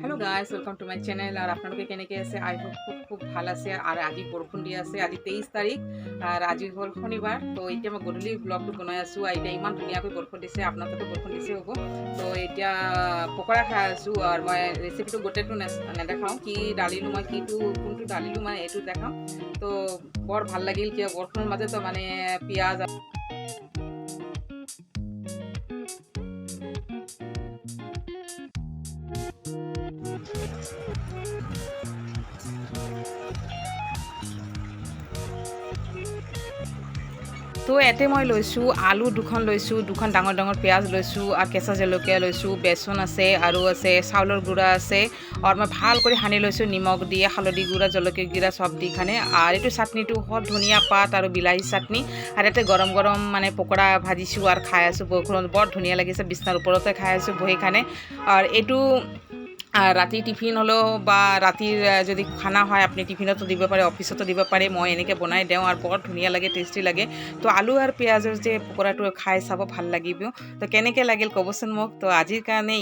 hello guys welcome to my channel और आपनलोके केनेके আছে আই হোপ খুব ভাল আছে আর আজি বৰষুণ দি আছে আজি 23 তাৰিখ আৰ আজি হল শনিবাৰ তো এতিয়া মই গধূলি ব্লগটো বনাই আছো এতিয়া ইমান ধুনীয়াকৈ বৰষুণ দিছে আপোনালোকে বৰষুণ দিছে হ'ব তো এতিয়া পকৰা খাই আছো আৰু মই ৰেচিপিটো গোটেইটো নেদেখাওঁ কি ডালিলো মই কিটো কোনটো ডালিলো মানে এইটো দেখাম তো বৰ ভাল লাগিল কিয় বৰষুণৰ মাজতে মানে পিয়াজ তো এতে মই লৈছোঁ আলু দুখন লৈছোঁ দুখন ডাঙৰ ডাঙৰ পিয়াজ লৈছোঁ আৰু কেঁচা জলকীয়া লৈছোঁ বেচন আছে আৰু আছে চাউলৰ গুড়া আছে আৰু মই ভাল কৰি সানি লৈছোঁ নিমখ দিয়ে হালধি গুড়া জলকীয়া গুড়া সব দি খানে আৰু এইটো চাটনিটো হ'ল ধনিয়া পাত আৰু বিলাহী চাটনি আৰু ইয়াতে গৰম গৰম মানে পকৰা ভাজিছোঁ আৰু খাই আছোঁ বৰষুণত বৰ ধুনীয়া লাগিছে বিছনাৰ ওপৰতে খাই আছোঁ বহি খানে আৰু এইটো ৰাতি টিফিন হলেও বা ৰাতিৰ যদি খানা হয় আপনি টিফিনতো দিব পাৰে অফিসতো দিব পাৰে মই এনেকৈ বনাই দিওঁ আৰু বৰ ধুনীয়া লাগে টেষ্টি লাগে তো আলু আৰু পিয়াজৰ যে পকৰাটো খাই চাব ভাল লাগিব তো কেনেকৈ লাগিল ক'বচোন মোক তো আজিৰ কাৰণে